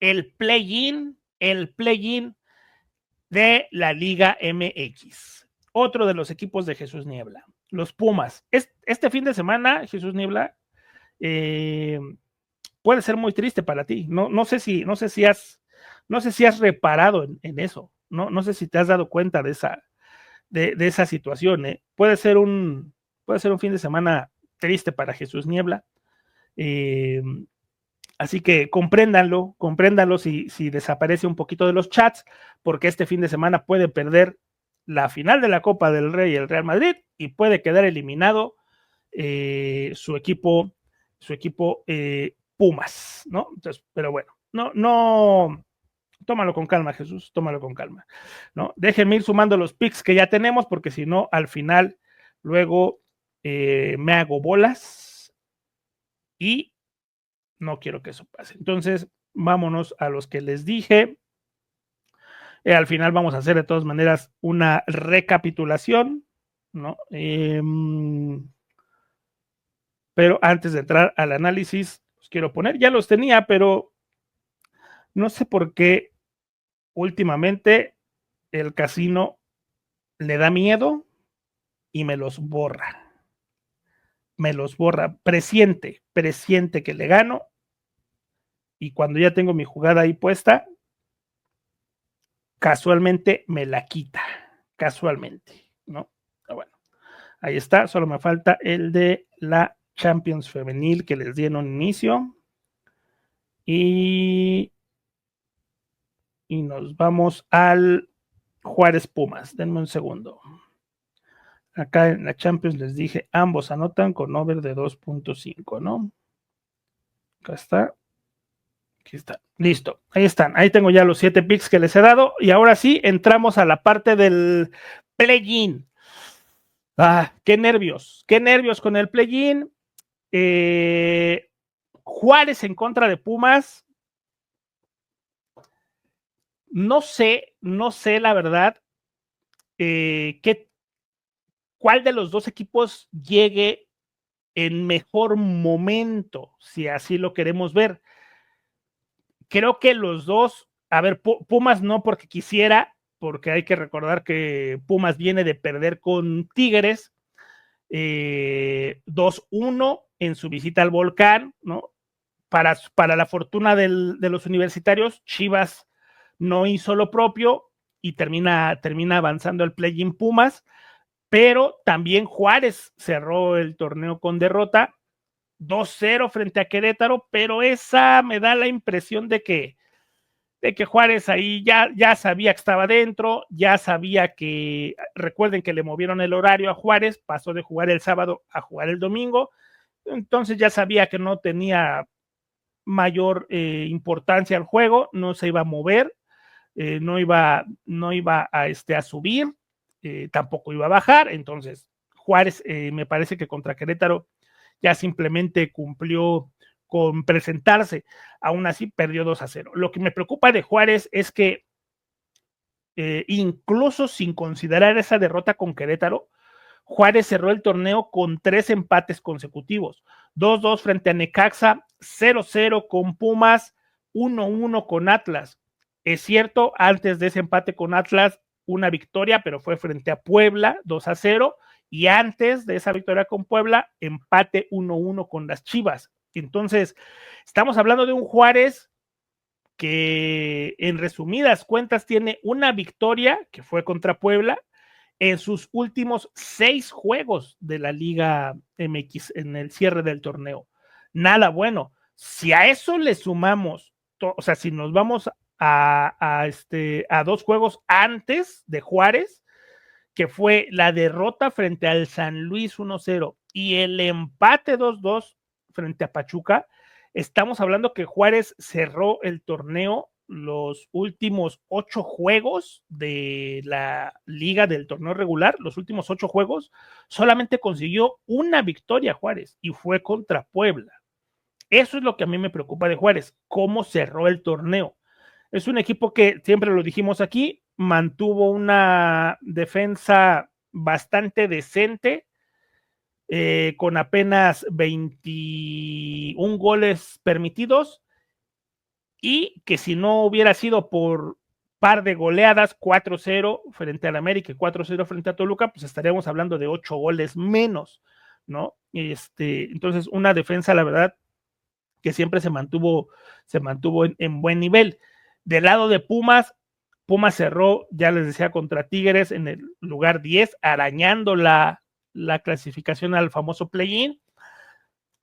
el play-in de la Liga MX. Otro de los equipos de Jesús Niebla, los Pumas. Este fin de semana, Jesús Niebla, puede ser muy triste para ti. No sé si has reparado en eso. No sé si te has dado cuenta de esa situación. Puede ser un fin de semana triste para Jesús Niebla. Así que compréndanlo si desaparece un poquito de los chats, porque este fin de semana puede perder la final de la Copa del Rey el Real Madrid y puede quedar eliminado su equipo Pumas, ¿no? Entonces, pero bueno, no, tómalo con calma, Jesús, tómalo con calma, ¿no? Déjenme ir sumando los picks que ya tenemos, porque si no, al final, luego me hago bolas y no quiero que eso pase. Entonces, vámonos a los que les dije. Al final vamos a hacer de todas maneras una recapitulación, ¿no? Pero antes de entrar al análisis, los quiero poner, ya los tenía, pero no sé por qué últimamente el casino le da miedo y me los borra. Presiente que le gano y cuando ya tengo mi jugada ahí puesta, casualmente me la quita, casualmente, ¿no? Pero bueno, ahí está, solo me falta el de la Champions femenil que les di en un inicio y nos vamos al Juárez Pumas. Denme un segundo. Acá en la Champions les dije, ambos anotan con over de 2.5, ¿no? Acá está. Aquí está. Listo. Ahí están. Ahí tengo ya los 7 picks que les he dado. Y ahora sí, entramos a la parte del play-in. Qué nervios. Qué nervios con el play-in. Juárez en contra de Pumas. No sé la verdad, cuál de los dos equipos llegue en mejor momento, si así lo queremos ver. Creo que los dos, a ver, Pumas no porque quisiera, porque hay que recordar que Pumas viene de perder con Tigres 2-1 en su visita al Volcán, ¿no? Para la fortuna de los universitarios, Chivas no hizo lo propio y termina avanzando el play-in Pumas, pero también Juárez cerró el torneo con derrota 2-0 frente a Querétaro, pero esa me da la impresión de que Juárez ahí ya sabía que estaba dentro, ya sabía que, recuerden que le movieron el horario a Juárez, pasó de jugar el sábado a jugar el domingo, entonces ya sabía que no tenía mayor importancia al juego, no se iba a mover, no iba a subir, tampoco iba a bajar, entonces Juárez me parece que contra Querétaro ya simplemente cumplió con presentarse, aún así perdió 2-0. Lo que me preocupa de Juárez es que incluso sin considerar esa derrota con Querétaro, Juárez cerró el torneo con 3 empates consecutivos, 2-2 frente a Necaxa, 0-0 con Pumas, 1-1 con Atlas. Es cierto, antes de ese empate con Atlas, una victoria, pero fue frente a Puebla, 2-0, y antes de esa victoria con Puebla, empate 1-1 con las Chivas. Entonces, estamos hablando de un Juárez que en resumidas cuentas tiene una victoria, que fue contra Puebla, en sus últimos 6 juegos de la Liga MX en el cierre del torneo. Nada bueno. Si a eso le sumamos, o sea, si nos vamos a 2 juegos antes de Juárez, que fue la derrota frente al San Luis 1-0 y el empate 2-2 frente a Pachuca, estamos hablando que Juárez cerró el torneo los últimos 8 juegos de la liga del torneo regular, los últimos 8 juegos, solamente consiguió una victoria Juárez y fue contra Puebla. Eso es lo que a mí me preocupa de Juárez, cómo cerró el torneo. Es un equipo que, siempre lo dijimos aquí, mantuvo una defensa bastante decente, con apenas 21 goles permitidos y que si no hubiera sido por par de goleadas, 4-0 frente al América y 4-0 frente a Toluca, pues estaríamos hablando de 8 goles menos, ¿no? Entonces, una defensa, la verdad, que siempre se mantuvo en buen nivel. Del lado de Pumas, Pumas cerró, ya les decía, contra Tigres en el lugar 10, arañando la clasificación al famoso play-in.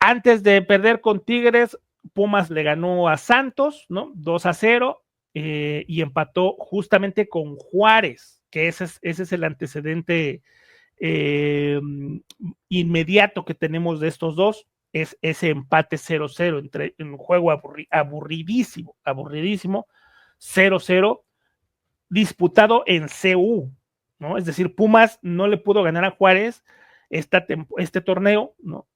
Antes de perder con Tigres, Pumas le ganó a Santos, ¿no? 2-0, y empató justamente con Juárez, que ese es el antecedente inmediato que tenemos de estos dos, es ese empate 0-0 en un juego aburridísimo, 0-0, disputado en CU, ¿no? Es decir, Pumas no le pudo ganar a Juárez este torneo, ¿no?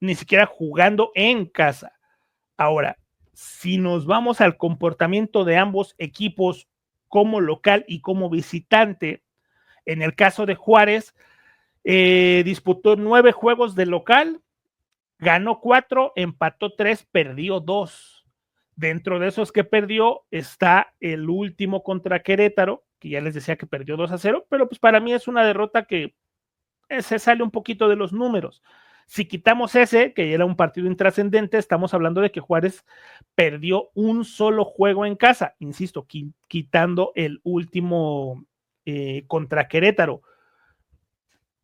Ni siquiera jugando en casa. Ahora, si nos vamos al comportamiento de ambos equipos como local y como visitante, en el caso de Juárez, disputó 9 juegos de local, ganó 4, empató 3, perdió 2. Dentro de esos que perdió está el último contra Querétaro, que ya les decía que perdió 2-0, pero pues para mí es una derrota que se sale un poquito de los números. Si quitamos ese, que era un partido intrascendente, estamos hablando de que Juárez perdió un solo juego en casa, insisto, quitando el último contra Querétaro.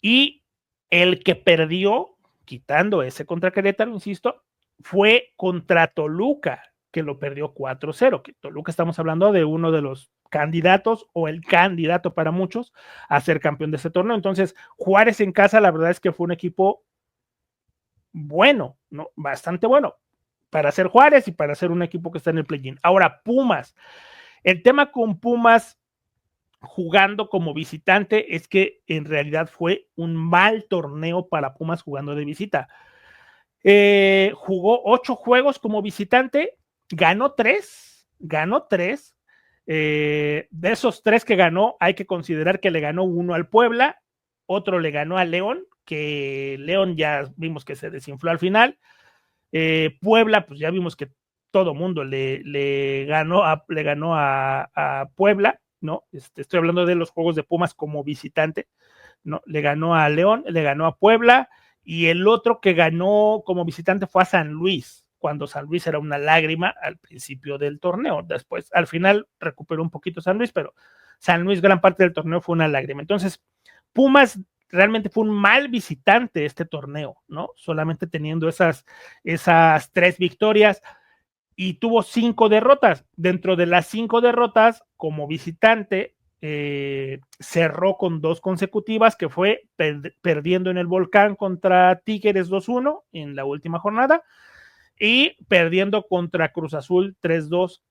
Y el que perdió, quitando ese contra Querétaro, insisto, fue contra Toluca, que lo perdió 4-0, que Toluca estamos hablando de uno de los candidatos o el candidato para muchos a ser campeón de ese torneo. Entonces, Juárez en casa, la verdad es que fue un equipo bueno, ¿no? Bastante bueno para ser Juárez y para ser un equipo que está en el play-in. Ahora, Pumas. El tema con Pumas jugando como visitante es que en realidad fue un mal torneo para Pumas jugando de visita. Jugó 8 juegos como visitante, ganó 3. De esos 3 que ganó, hay que considerar que le ganó uno al Puebla, otro le ganó a León, que León ya vimos que se desinfló al final. Puebla, pues ya vimos que todo mundo le ganó a Puebla, ¿no? Estoy hablando de los juegos de Pumas como visitante, ¿no? Le ganó a León, le ganó a Puebla, y el otro que ganó como visitante fue a San Luis, cuando San Luis era una lágrima al principio del torneo. Después, al final, recuperó un poquito San Luis, pero San Luis, gran parte del torneo fue una lágrima. Entonces, Pumas realmente fue un mal visitante este torneo, ¿no? Solamente teniendo esas 3 victorias, y tuvo 5 derrotas. Dentro de las 5 derrotas, como visitante, cerró con 2 consecutivas, que fue perdiendo en el Volcán contra Tigres 2-1 en la última jornada, y perdiendo contra Cruz Azul 3-2,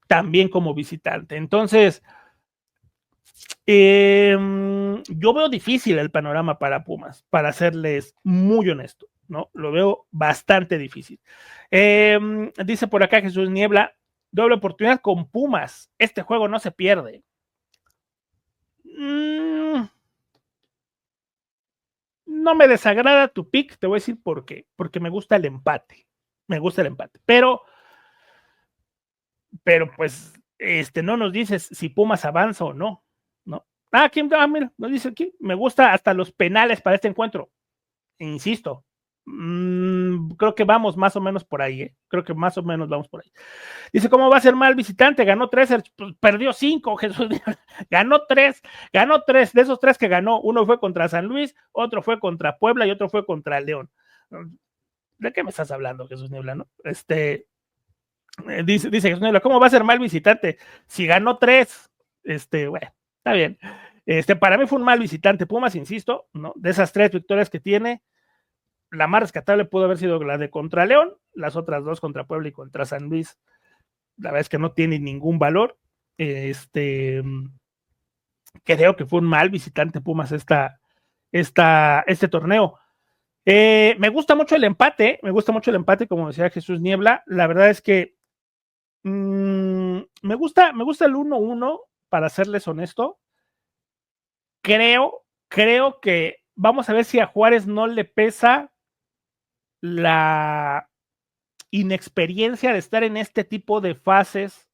también como visitante. Entonces, yo veo difícil el panorama para Pumas, para serles muy honesto, ¿no? Lo veo bastante difícil. Dice por acá Jesús Niebla, doble oportunidad con Pumas. Este juego no se pierde. No me desagrada tu pick, te voy a decir por qué. Porque me gusta el empate. Me gusta el empate. Pero pues, no nos dices si Pumas avanza o no, ¿no? Mira, nos dice aquí, me gusta hasta los penales para este encuentro. Insisto, creo que vamos más o menos por ahí, ¿eh? Creo que más o menos vamos por ahí. Dice, ¿cómo va a ser mal visitante? Ganó 3, pues, perdió 5, Jesús. Ganó 3, de esos 3 que ganó, uno fue contra San Luis, otro fue contra Puebla y otro fue contra León. ¿De qué me estás hablando, Jesús Niebla, no? Dice Jesús Niebla, ¿cómo va a ser mal visitante? Si ganó 3, bueno, está bien. Para mí fue un mal visitante. Pumas, insisto, ¿no? De esas 3 victorias que tiene, la más rescatable pudo haber sido la de contra León, las otras 2 contra Puebla y contra San Luis, la verdad es que no tiene ningún valor. Creo que fue un mal visitante Pumas este torneo. Me gusta mucho el empate, como decía Jesús Niebla. La verdad es que me gusta el 1-1, para serles honesto. Creo que vamos a ver si a Juárez no le pesa la inexperiencia de estar en este tipo de fases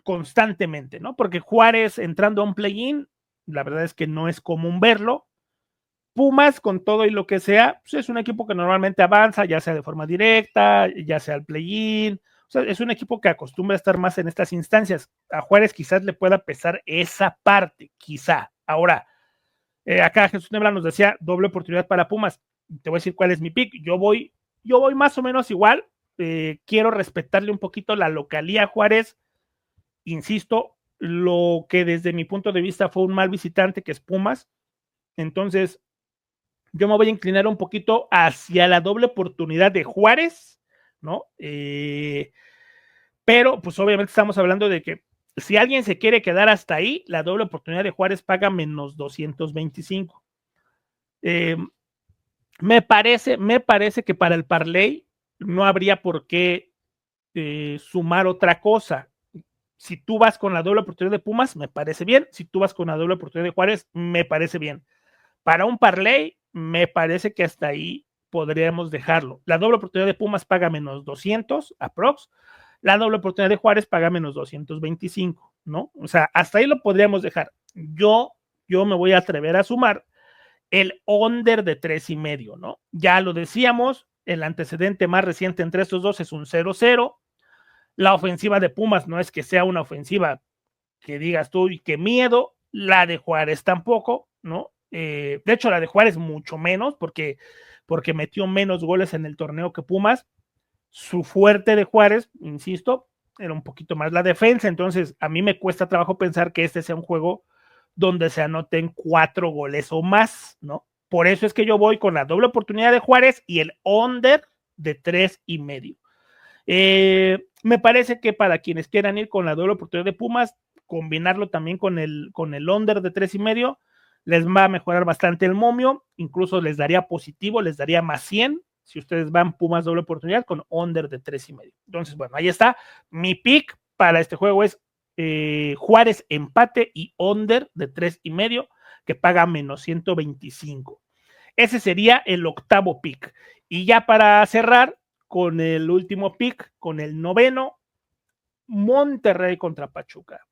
constantemente, ¿no? Porque Juárez entrando a un play-in, la verdad es que no es común verlo. Pumas, con todo y lo que sea, pues es un equipo que normalmente avanza, ya sea de forma directa, ya sea al play-in. O sea, es un equipo que acostumbra a estar más en estas instancias. A Juárez quizás le pueda pesar esa parte, quizá. Ahora, acá Jesús Nebla nos decía doble oportunidad para Pumas. Te voy a decir cuál es mi pick. Yo voy más o menos igual. Quiero respetarle un poquito la localía a Juárez. Insisto, lo que desde mi punto de vista fue un mal visitante, que es Pumas. Entonces, yo me voy a inclinar un poquito hacia la doble oportunidad de Juárez, ¿no? Pero, pues obviamente estamos hablando de que si alguien se quiere quedar hasta ahí, la doble oportunidad de Juárez paga menos 225. Me parece que para el parlay no habría por qué sumar otra cosa. Si tú vas con la doble oportunidad de Pumas, me parece bien. Si tú vas con la doble oportunidad de Juárez, me parece bien. Para un parlay, me parece que hasta ahí podríamos dejarlo. La doble oportunidad de Pumas paga menos 200, aprox. La doble oportunidad de Juárez paga menos 225, ¿no? O sea, hasta ahí lo podríamos dejar. Yo me voy a atrever a sumar el under de 3.5, ¿no? Ya lo decíamos, el antecedente más reciente entre estos dos es un 0-0. La ofensiva de Pumas no es que sea una ofensiva que digas tú y qué miedo, la de Juárez tampoco, ¿no? De hecho, la de Juárez mucho menos, porque metió menos goles en el torneo que Pumas. Su fuerte de Juárez, insisto, era un poquito más la defensa, entonces a mí me cuesta trabajo pensar que este sea un juego donde se anoten 4 goles o más, ¿no? Por eso es que yo voy con la doble oportunidad de Juárez y el under de 3.5. Me parece que para quienes quieran ir con la doble oportunidad de Pumas, combinarlo también con el under de 3.5, les va a mejorar bastante el momio, incluso les daría positivo, les daría más 100 si ustedes van Pumas doble oportunidad con under de 3.5. Entonces, bueno, ahí está. Mi pick para este juego es Juárez empate y under de 3.5, que paga menos 125. Ese sería el octavo pick. Y ya para cerrar con el último pick, con el noveno, Monterrey contra Pachuca.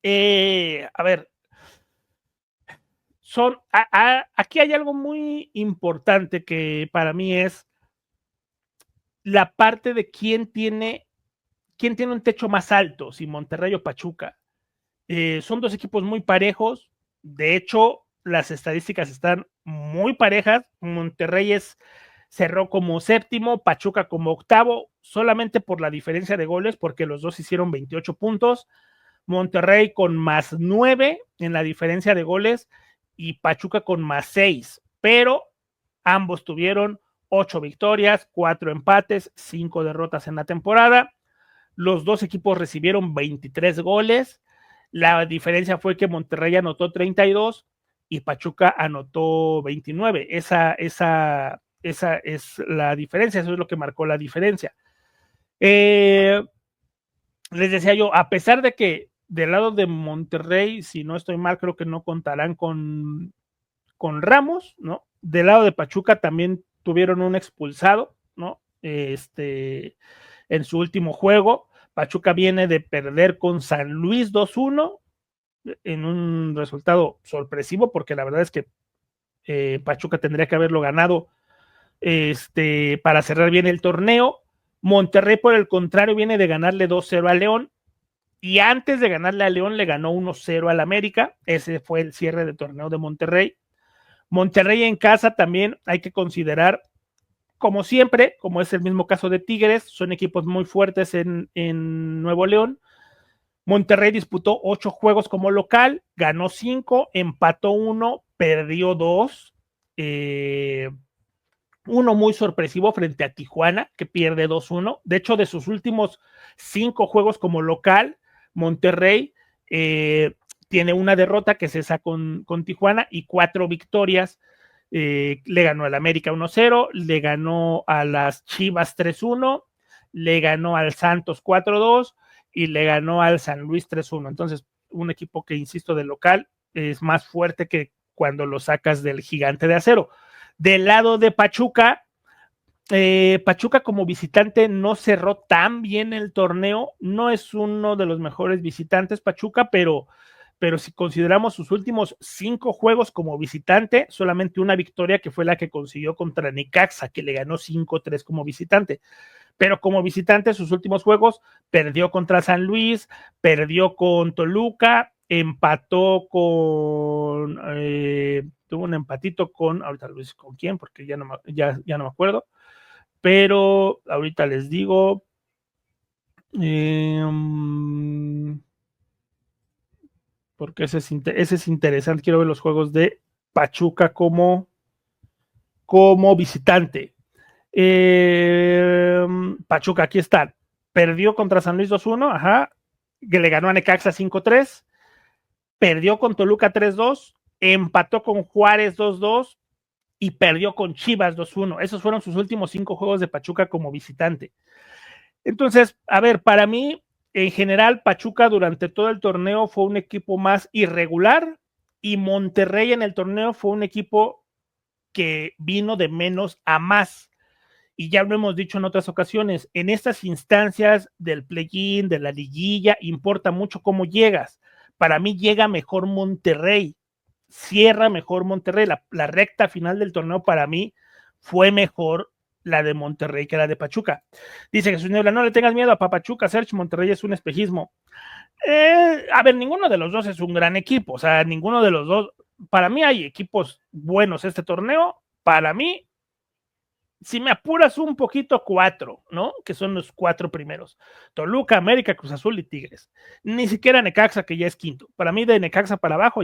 A ver, aquí hay algo muy importante que para mí es la parte de quién tiene un techo más alto, si Monterrey o Pachuca. Son dos equipos muy parejos. De hecho, las estadísticas están muy parejas. Monterrey cerró como séptimo, Pachuca como octavo, solamente por la diferencia de goles, porque los dos hicieron 28 puntos. Monterrey con más 9 en la diferencia de goles y Pachuca con más 6, pero ambos tuvieron 8 victorias, 4 empates, 5 derrotas en la temporada. Los dos equipos recibieron 23 goles. La diferencia fue que Monterrey anotó 32 y Pachuca anotó 29. Esa es la diferencia, eso es lo que marcó la diferencia. Les decía yo, a pesar de que del lado de Monterrey, si no estoy mal, creo que no contarán con Ramos, ¿no? Del lado de Pachuca también tuvieron un expulsado, ¿no? En su último juego. Pachuca viene de perder con San Luis 2-1 en un resultado sorpresivo, porque la verdad es que Pachuca tendría que haberlo ganado para cerrar bien el torneo. Monterrey, por el contrario, viene de ganarle 2-0 a León, y antes de ganarle a León le ganó 1-0 al América. Ese fue el cierre de torneo de Monterrey. Monterrey en casa también hay que considerar, como siempre, como es el mismo caso de Tigres, son equipos muy fuertes en Nuevo León. Monterrey disputó 8 juegos como local, ganó 5, empató 1, perdió 2. Uno muy sorpresivo frente a Tijuana, que pierde 2-1. De hecho, de sus últimos 5 juegos como local, Monterrey tiene una derrota, que es esa con Tijuana, y 4 victorias. Le ganó al América 1-0, le ganó a las Chivas 3-1, le ganó al Santos 4-2 y le ganó al San Luis 3-1. Entonces, un equipo que, insisto, de local es más fuerte que cuando lo sacas del Gigante de Acero. Del lado de Pachuca, Pachuca como visitante no cerró tan bien el torneo, no es uno de los mejores visitantes Pachuca, pero si consideramos sus últimos 5 juegos como visitante, solamente una victoria que fue la que consiguió contra Necaxa, que le ganó 5-3 como visitante. Pero como visitante, sus últimos juegos perdió contra San Luis, perdió con Toluca, empató con, tuvo un empatito con, ahorita Luis, ¿con quién? Porque ya no me acuerdo, pero ahorita les digo, porque ese es interesante, quiero ver los juegos de Pachuca como visitante. Pachuca, aquí están. Perdió contra San Luis 2-1, ajá, que le ganó a Necaxa 5-3, perdió con Toluca 3-2, empató con Juárez 2-2 y perdió con Chivas 2-1. Esos fueron sus últimos 5 juegos de Pachuca como visitante. Entonces, a ver, para mí, en general, Pachuca durante todo el torneo fue un equipo más irregular y Monterrey en el torneo fue un equipo que vino de menos a más. Y ya lo hemos dicho en otras ocasiones, en estas instancias del play-in, de la liguilla, importa mucho cómo llegas. Para mí llega mejor Monterrey, cierra mejor Monterrey. La recta final del torneo para mí fue mejor la de Monterrey que la de Pachuca. Dice Jesús Niebla, no le tengas miedo a Pachuca, Sergio, Monterrey es un espejismo. A ver, ninguno de los dos es un gran equipo, o sea, ninguno de los dos, para mí hay equipos buenos este torneo, para mí si me apuras un poquito, 4, ¿no? Que son los 4 primeros. Toluca, América, Cruz Azul y Tigres. Ni siquiera Necaxa, que ya es quinto. Para mí, de Necaxa para abajo,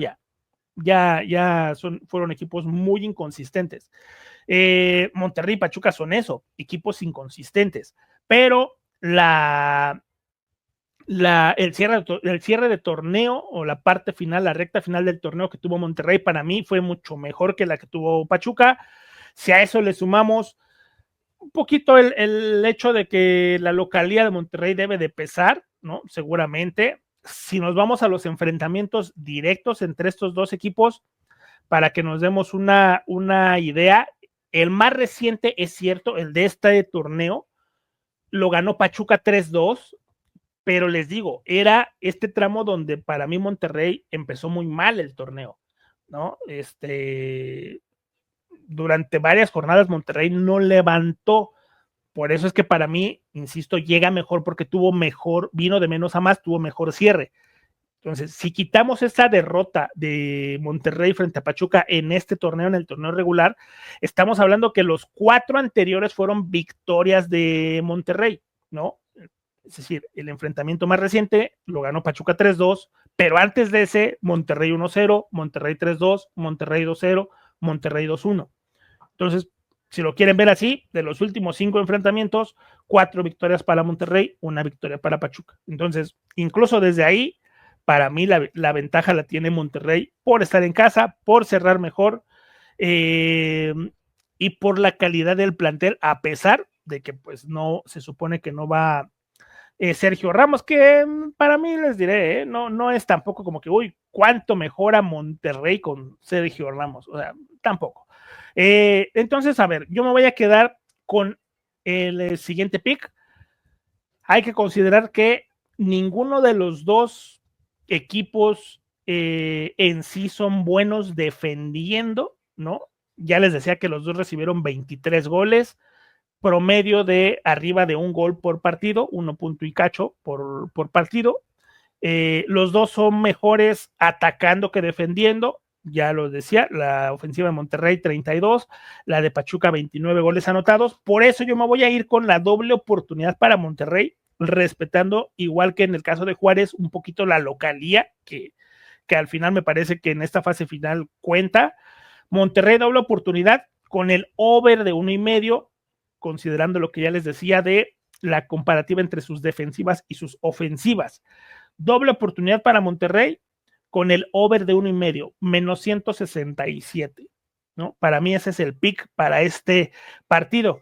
fueron equipos muy inconsistentes. Monterrey y Pachuca son eso, equipos inconsistentes. Pero el cierre de torneo o la parte final, la recta final del torneo que tuvo Monterrey, para mí fue mucho mejor que la que tuvo Pachuca. Si a eso le sumamos un poquito el hecho de que la localía de Monterrey debe de pesar, ¿no? Seguramente. Si nos vamos a los enfrentamientos directos entre estos dos equipos, para que nos demos una idea, el más reciente es cierto, el de este torneo, lo ganó Pachuca 3-2, pero les digo, era este tramo donde para mí Monterrey empezó muy mal el torneo, ¿no? Durante varias jornadas Monterrey no levantó. Por eso es que para mí, insisto, llega mejor porque vino de menos a más, tuvo mejor cierre. Entonces, si quitamos esa derrota de Monterrey frente a Pachuca en este torneo, en el torneo regular, estamos hablando que los 4 anteriores fueron victorias de Monterrey, ¿no? Es decir, el enfrentamiento más reciente lo ganó Pachuca 3-2, pero antes de ese, Monterrey 1-0, Monterrey 3-2, Monterrey 2-0, Monterrey 2-1. Entonces, si lo quieren ver así, de los últimos 5 enfrentamientos, 4 victorias para Monterrey, 1 victoria para Pachuca. Entonces, incluso desde ahí, para mí la ventaja la tiene Monterrey por estar en casa, por cerrar mejor y por la calidad del plantel, a pesar de que pues no se supone que no va Sergio Ramos, que para mí les diré, no es tampoco como que, uy, cuánto mejora Monterrey con Sergio Ramos, o sea, tampoco. Entonces, a ver, yo me voy a quedar con el siguiente pick. Hay que considerar que ninguno de los dos equipos en sí son buenos defendiendo, ¿no? Ya les decía que los dos recibieron 23 goles, promedio de arriba de un gol por partido, 1 punto y cacho por partido. Los dos son mejores atacando que defendiendo, ya lo decía, la ofensiva de Monterrey 32, la de Pachuca 29 goles anotados, por eso yo me voy a ir con la doble oportunidad para Monterrey, respetando, igual que en el caso de Juárez, un poquito la localía, que al final me parece que en esta fase final cuenta. Monterrey doble oportunidad con el over de 1.5, considerando lo que ya les decía de la comparativa entre sus defensivas y sus ofensivas. Doble oportunidad para Monterrey con el over de 1.5, menos 167, ¿no? Para mí ese es el pick para este partido.